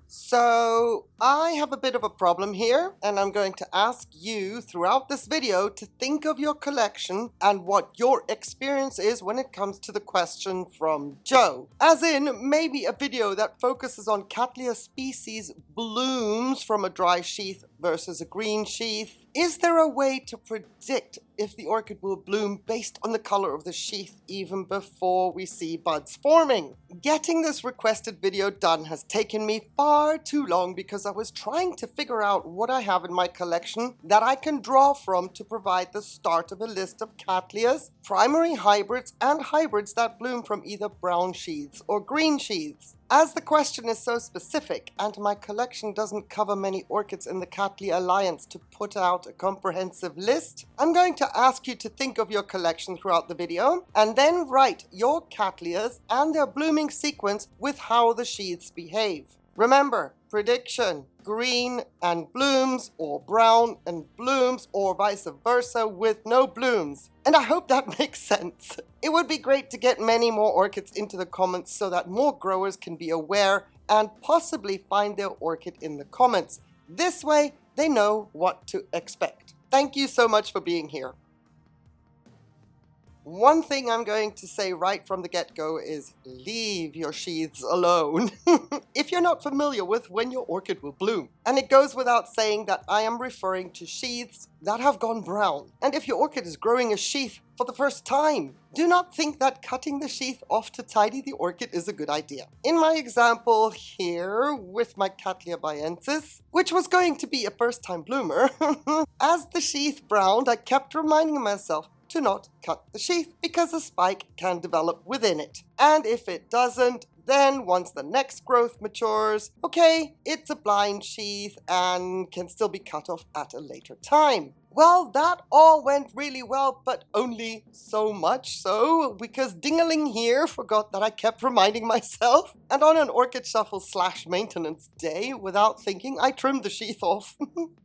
So I have a bit of a problem here, and I'm going to ask you throughout this video to think of your collection and what your experience is when it comes to the question from Joe. As in, maybe a video that focuses on Cattleya species blooms from a dry sheath versus a green sheath. Is there a way to predict if the orchid will bloom based on the color of the sheath even before we see buds forming? Getting this requested video done has taken me far too long because I was trying to figure out what I have in my collection that I can draw from to provide the start of a list of Cattleyas, primary hybrids, and hybrids that bloom from either brown sheaths or green sheaths. As the question is so specific and my collection doesn't cover many orchids in the Cattleya Alliance to put out a comprehensive list, I'm going to ask you to think of your collection throughout the video and then write your Cattleyas and their blooming sequence with how the sheaths behave. Remember, prediction, green and blooms, or brown and blooms, or vice versa with no blooms. And I hope that makes sense. It would be great to get many more orchids into the comments so that more growers can be aware and possibly find their orchid in the comments. This way, they know what to expect. Thank you so much for being here. One thing I'm going to say right from the get-go is leave your sheaths alone. If you're not familiar with when your orchid will bloom. And it goes without saying that I am referring to sheaths that have gone brown. And if your orchid is growing a sheath for the first time, do not think that cutting the sheath off to tidy the orchid is a good idea. In my example here with my Cattleya baiensis, which was going to be a first-time bloomer, as the sheath browned, I kept reminding myself to not cut the sheath because a spike can develop within it. And if it doesn't, then once the next growth matures, okay, it's a blind sheath and can still be cut off at a later time. Well, that all went really well, but only so much so because Dingaling here forgot that I kept reminding myself, and on an orchid shuffle / maintenance day, without thinking, I trimmed the sheath off.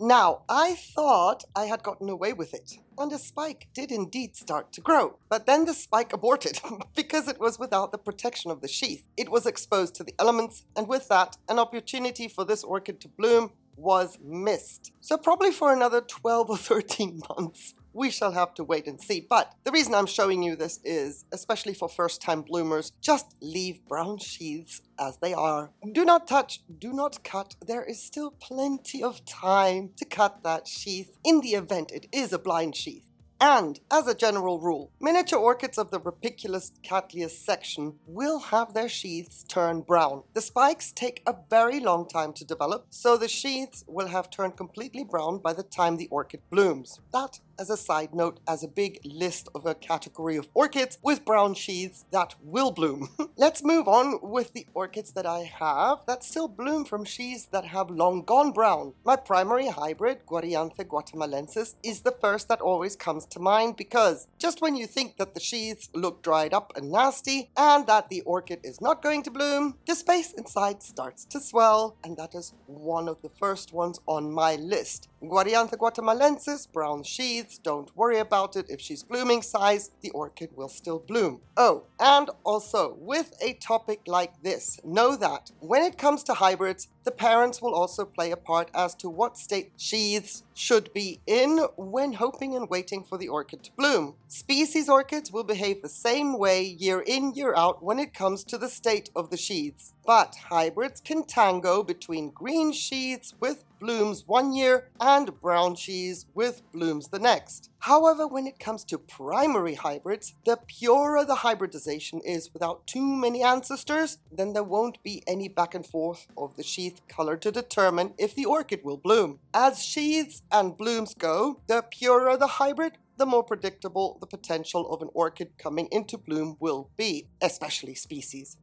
Now, I thought I had gotten away with it, and a spike did indeed start to grow. But then the spike aborted because it was without the protection of the sheath. It was exposed to the elements, and with that, an opportunity for this orchid to bloom was missed. So probably for another 12 or 13 months. We shall have to wait and see. But the reason I'm showing you this is, especially for first-time bloomers, just leave brown sheaths as they are. Do not touch, do not cut. There is still plenty of time to cut that sheath in the event it is a blind sheath. And, as a general rule, miniature orchids of the Rapiculus Cattleya section will have their sheaths turn brown. The spikes take a very long time to develop, so the sheaths will have turned completely brown by the time the orchid blooms. That, as a side note, as a big list of a category of orchids with brown sheaths that will bloom. Let's move on with the orchids that I have that still bloom from sheaths that have long gone brown. My primary hybrid, Guarianthe guatemalensis, is the first that always comes to mind because just when you think that the sheaths look dried up and nasty and that the orchid is not going to bloom, the space inside starts to swell, and that is one of the first ones on my list. Guarianthe guatemalensis, brown sheaths, don't worry about it. If she's blooming size, the orchid will still bloom. Oh, and also with a topic like this, know that when it comes to hybrids, the parents will also play a part as to what state sheaths should be in when hoping and waiting for the orchid to bloom. Species orchids will behave the same way year in, year out when it comes to the state of the sheaths. But hybrids can tango between green sheaths with blooms one year and brown sheaths with blooms the next. However, when it comes to primary hybrids, the purer the hybridization is without too many ancestors, then there won't be any back and forth of the sheath color to determine if the orchid will bloom. As sheaths and blooms go, the purer the hybrid, the more predictable the potential of an orchid coming into bloom will be, especially species.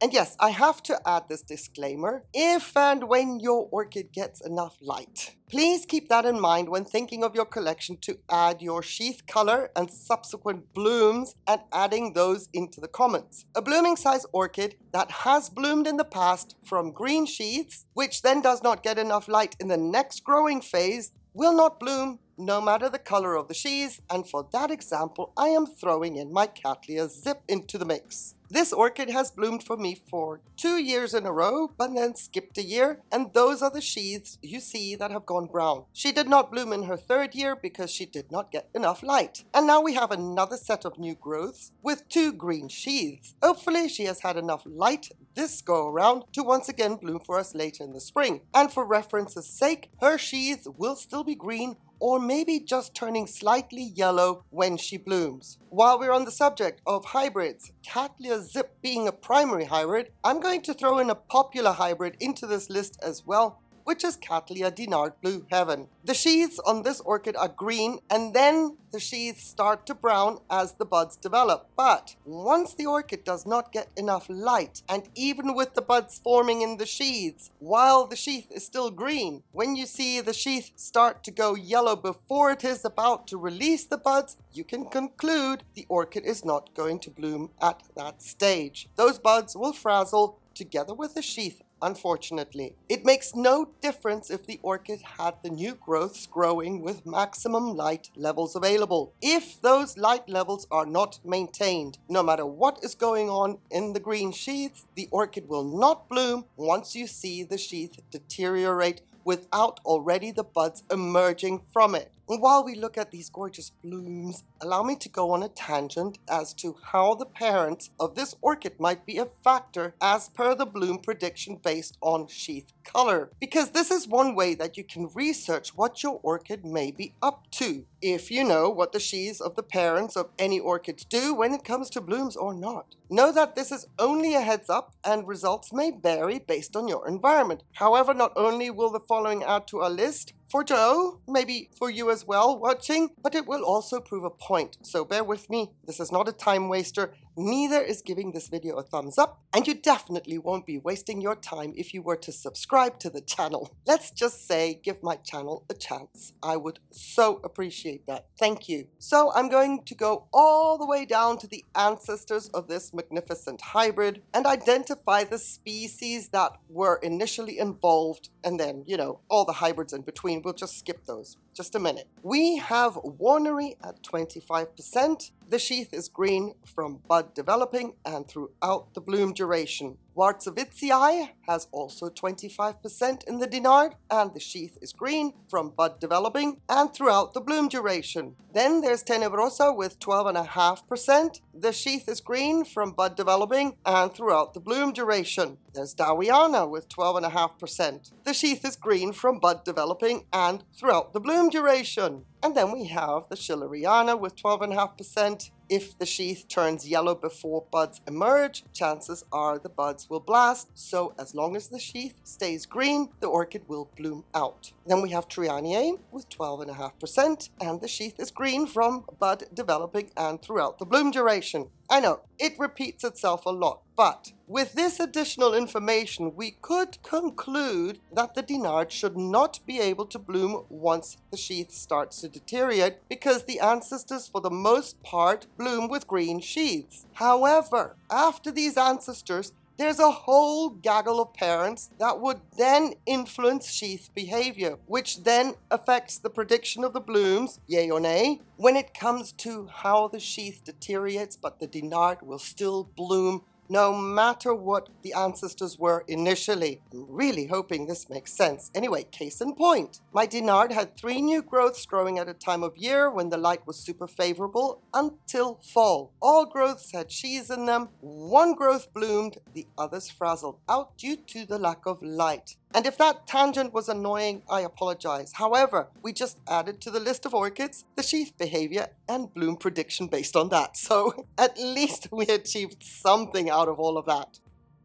And yes, I have to add this disclaimer, if and when your orchid gets enough light. Please keep that in mind when thinking of your collection to add your sheath color and subsequent blooms and adding those into the comments. A blooming size orchid that has bloomed in the past from green sheaths, which then does not get enough light in the next growing phase, will not bloom no matter the color of the sheaths, and for that example I am throwing in my Cattleya Zip into the mix. This orchid has bloomed for me for 2 years in a row, but then skipped a year, and those are the sheaths you see that have gone brown. She did not bloom in her 3rd year because she did not get enough light. And now we have another set of new growths with 2 green sheaths. Hopefully she has had enough light this go around to once again bloom for us later in the spring. And for reference's sake, her sheaths will still be green, or maybe just turning slightly yellow when she blooms. While we're on the subject of hybrids, Cattleya Zip being a primary hybrid, I'm going to throw in a popular hybrid into this list as well, which is Cattleya Dinard Blue Heaven. The sheaths on this orchid are green, and then the sheaths start to brown as the buds develop. But once the orchid does not get enough light, and even with the buds forming in the sheaths, while the sheath is still green, when you see the sheath start to go yellow before it is about to release the buds, you can conclude the orchid is not going to bloom at that stage. Those buds will frazzle together with the sheath. Unfortunately, it makes no difference if the orchid had the new growths growing with maximum light levels available. If those light levels are not maintained, no matter what is going on in the green sheaths, the orchid will not bloom once you see the sheath deteriorate without already the buds emerging from it. And while we look at these gorgeous blooms, allow me to go on a tangent as to how the parents of this orchid might be a factor as per the bloom prediction based on sheath color. Because this is one way that you can research what your orchid may be up to, if you know what the sheaths of the parents of any orchids do when it comes to blooms or not. Know that this is only a heads up and results may vary based on your environment. However, not only will the following add to our list for Joe, maybe for you as well watching, but it will also prove a point. So bear with me, this is not a time waster, neither is giving this video a thumbs up, and you definitely won't be wasting your time if you were to subscribe to the channel. Let's just say give my channel a chance. I would so appreciate that. Thank you. So I'm going to go all the way down to the ancestors of this magnificent hybrid and identify the species that were initially involved, and then, you know, all the hybrids in between. We'll just skip those. Just a minute. We have Warnery at 25%. The sheath is green from bud developing and throughout the bloom duration. Wartzowitzii has also 25% in the Dinard, and the sheath is green from bud developing and throughout the bloom duration. Then there's Tenebrosa with 12.5%. The sheath is green from bud developing and throughout the bloom duration. There's Dowiana with 12.5%. The sheath is green from bud developing and throughout the bloom duration. And then we have the Schilleriana with 12.5%. If the sheath turns yellow before buds emerge, chances are the buds will blast. So as long as the sheath stays green, the orchid will bloom out. Then we have Trianae with 12.5%, and the sheath is green from bud developing and throughout the bloom duration. I know, it repeats itself a lot, but with this additional information, we could conclude that the Dinard should not be able to bloom once the sheath starts to deteriorate, because the ancestors for the most part bloom with green sheaths. However, after these ancestors, there's a whole gaggle of parents that would then influence sheath behavior, which then affects the prediction of the blooms, yay or nay, when it comes to how the sheath deteriorates, but the Dinard will still bloom no matter what the ancestors were initially. I'm really hoping this makes sense. Anyway, case in point, my Dinard had 3 new growths growing at a time of year when the light was super favorable until fall. All growths had sheaths in them. 1 growth bloomed, the others frazzled out due to the lack of light. And if that tangent was annoying, I apologize. However, we just added to the list of orchids the sheath behavior and bloom prediction based on that. So at least we achieved something out of all of that.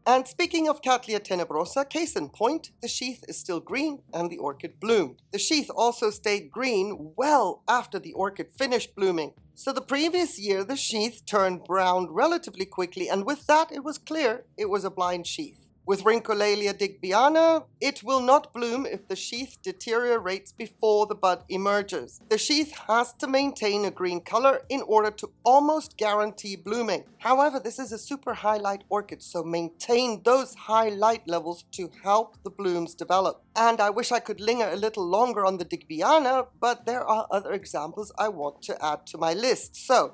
And speaking of Cattleya tenebrosa, case in point, the sheath is still green and the orchid bloomed. The sheath also stayed green well after the orchid finished blooming. So the previous year, the sheath turned brown relatively quickly, and with that, it was clear it was a blind sheath. With Rhyncholalia digbyana, it will not bloom if the sheath deteriorates before the bud emerges. The sheath has to maintain a green color in order to almost guarantee blooming. However, this is a super highlight orchid, so maintain those high light levels to help the blooms develop. And I wish I could linger a little longer on the digbyana, but there are other examples I want to add to my list. So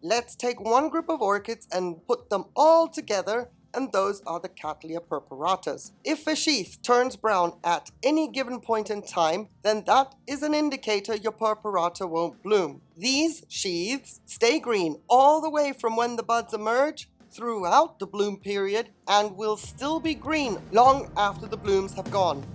Let's take one group of orchids and put them all together, and those are the Cattleya purpuratas. If a sheath turns brown at any given point in time, then that is an indicator your purpurata won't bloom. These sheaths stay green all the way from when the buds emerge throughout the bloom period and will still be green long after the blooms have gone.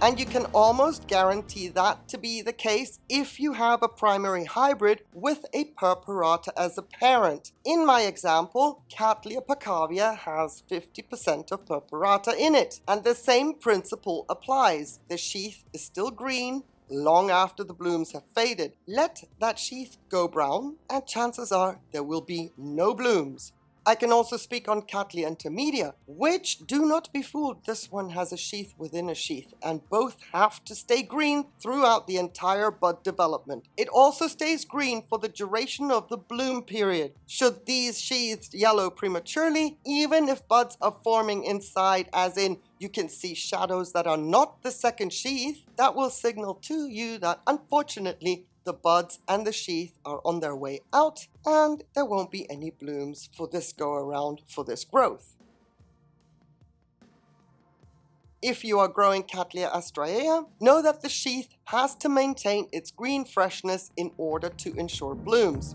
And you can almost guarantee that to be the case if you have a primary hybrid with a purpurata as a parent. In my example, Cattleya purpurata has 50% of purpurata in it, and the same principle applies. The sheath is still green long after the blooms have faded. Let that sheath go brown, and chances are there will be no blooms. I can also speak on Cattleya intermedia, which, do not be fooled, this one has a sheath within a sheath, and both have to stay green throughout the entire bud development. It also stays green for the duration of the bloom period. Should these sheaths yellow prematurely, even if buds are forming inside, as in you can see shadows that are not the second sheath, that will signal to you that unfortunately the buds and the sheath are on their way out, and there won't be any blooms for this go around for this growth. If you are growing Cattleya astrea, know that the sheath has to maintain its green freshness in order to ensure blooms.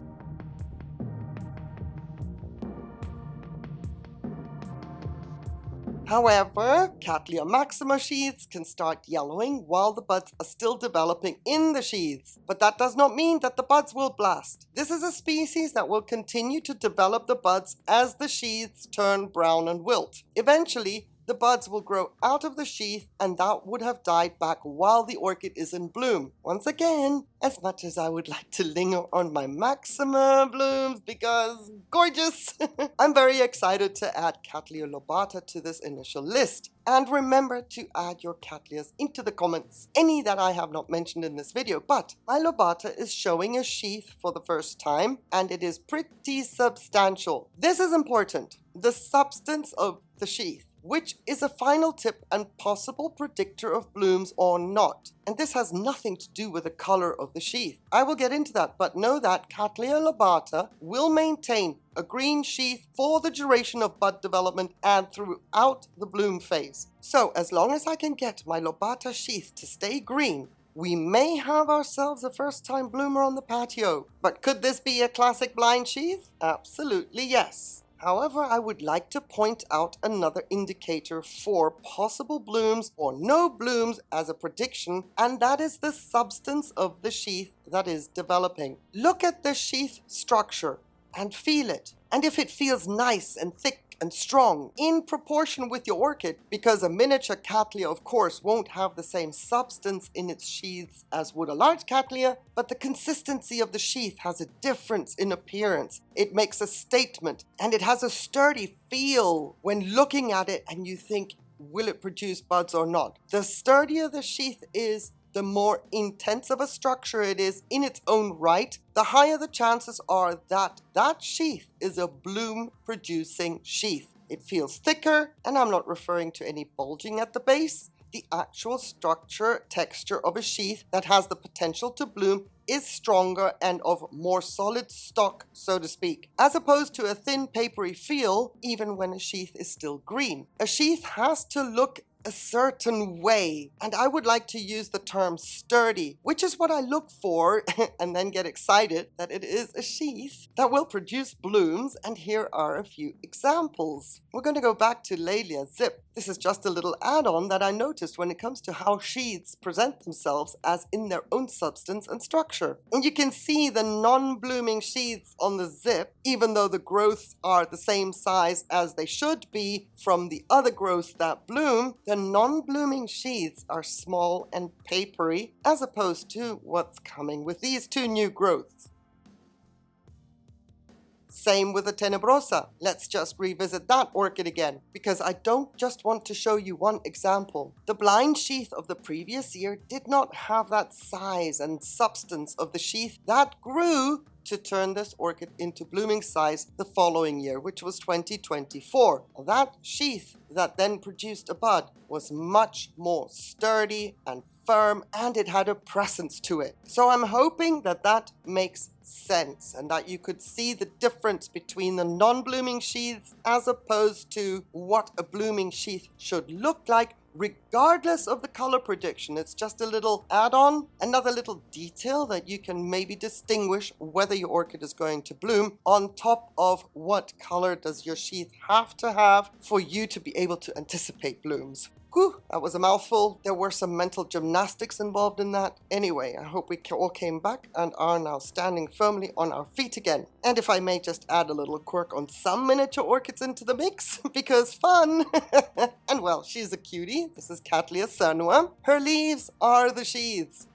However, Cattleya Maxima sheaths can start yellowing while the buds are still developing in the sheaths, but that does not mean that the buds will blast. This is a species that will continue to develop the buds as the sheaths turn brown and wilt. Eventually, the buds will grow out of the sheath, and that would have died back while the orchid is in bloom. Once again, as much as I would like to linger on my Maxima blooms because gorgeous, I'm very excited to add Cattleya lobata to this initial list. And remember to add your Cattleyas into the comments, any that I have not mentioned in this video, but my lobata is showing a sheath for the first time, and it is pretty substantial. This is important, the substance of the sheath, which is a final tip and possible predictor of blooms or not. And this has nothing to do with the color of the sheath. I will get into that, but know that Cattleya lobata will maintain a green sheath for the duration of bud development and throughout the bloom phase. So as long as I can get my lobata sheath to stay green, we may have ourselves a first-time bloomer on the patio. But could this be a classic blind sheath? Absolutely yes. However, I would like to point out another indicator for possible blooms or no blooms as a prediction, and that is the substance of the sheath that is developing. Look at the sheath structure and feel it. And if it feels nice and thick and strong in proportion with your orchid, because a miniature Cattleya of course won't have the same substance in its sheaths as would a large Cattleya, but the consistency of the sheath has a difference in appearance. It makes a statement, and it has a sturdy feel when looking at it and you think, will it produce buds or not? The sturdier the sheath is, the more intense of a structure it is in its own right, the higher the chances are that that sheath is a bloom-producing sheath. It feels thicker, and I'm not referring to any bulging at the base. The actual structure, texture of a sheath that has the potential to bloom is stronger and of more solid stock, so to speak, as opposed to a thin, papery feel even when a sheath is still green. A sheath has to look a certain way, and I would like to use the term sturdy, which is what I look for and then get excited that it is a sheath that will produce blooms, and here are a few examples. We're going to go back to Laelia Zip. This is just a little add-on that I noticed when it comes to how sheaths present themselves as in their own substance and structure. And you can see the non-blooming sheaths on the Zip, even though the growths are the same size as they should be from the other growths that bloom. The non-blooming sheaths are small and papery, as opposed to what's coming with these two new growths. Same with the Tenebrosa. Let's just revisit that orchid again, because I don't just want to show you one example. The blind sheath of the previous year did not have that size and substance of the sheath that grew to turn this orchid into blooming size the following year, which was 2024. That sheath that then produced a bud was much more sturdy and firm, and it had a presence to it. So I'm hoping that that makes sense and that you could see the difference between the non-blooming sheaths as opposed to what a blooming sheath should look like, regardless of the color prediction. It's just a little add-on, another little detail that you can maybe distinguish whether your orchid is going to bloom, on top of what color does your sheath have to have for you to be able to anticipate blooms. Whew, that was a mouthful. There were some mental gymnastics involved in that. Anyway, I hope we all came back and are now standing firmly on our feet again. And if I may just add a little quirk on some miniature orchids into the mix, because fun! And well, she's a cutie. This is Cattleya cernua. Her leaves are the sheaths.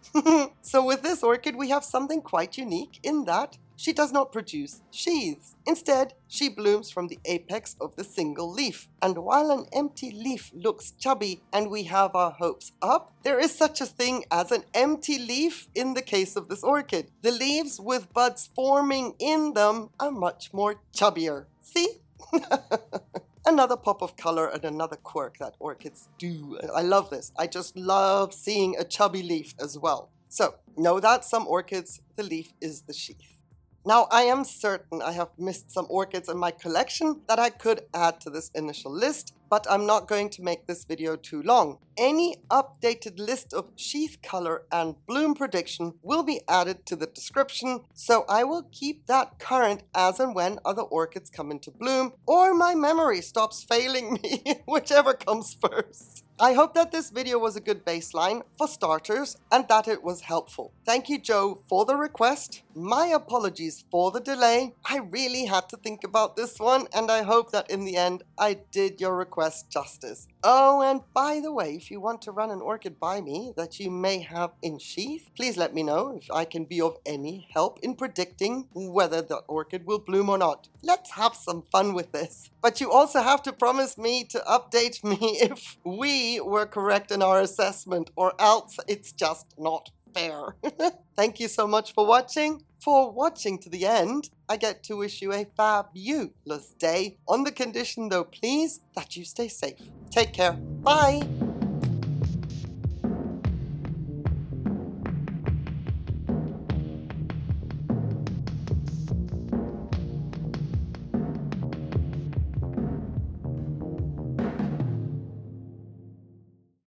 So with this orchid, we have something quite unique in that she does not produce sheaths. Instead, she blooms from the apex of the single leaf. And while an empty leaf looks chubby and we have our hopes up, there is such a thing as an empty leaf in the case of this orchid. The leaves with buds forming in them are much more chubbier. See? Another pop of color and another quirk that orchids do. I love this. I just love seeing a chubby leaf as well. So, know that some orchids, the leaf is the sheath. Now, I am certain I have missed some orchids in my collection that I could add to this initial list, but I'm not going to make this video too long. Any updated list of sheath color and bloom prediction will be added to the description, so I will keep that current as and when other orchids come into bloom, or my memory stops failing me, whichever comes first. I hope that this video was a good baseline for starters and that it was helpful. Thank you, Joe, for the request. My apologies for the delay. I really had to think about this one, and I hope that in the end I did your request justice. Oh, and by the way, if you want to run an orchid by me that you may have in sheath, please let me know if I can be of any help in predicting whether the orchid will bloom or not. Let's have some fun with this. But you also have to promise me to update me if we were correct in our assessment, or else it's just not fair. Thank you so much for watching. For watching to the end, I get to wish you a fabulous day, on the condition though, please, that you stay safe. Take care. Bye.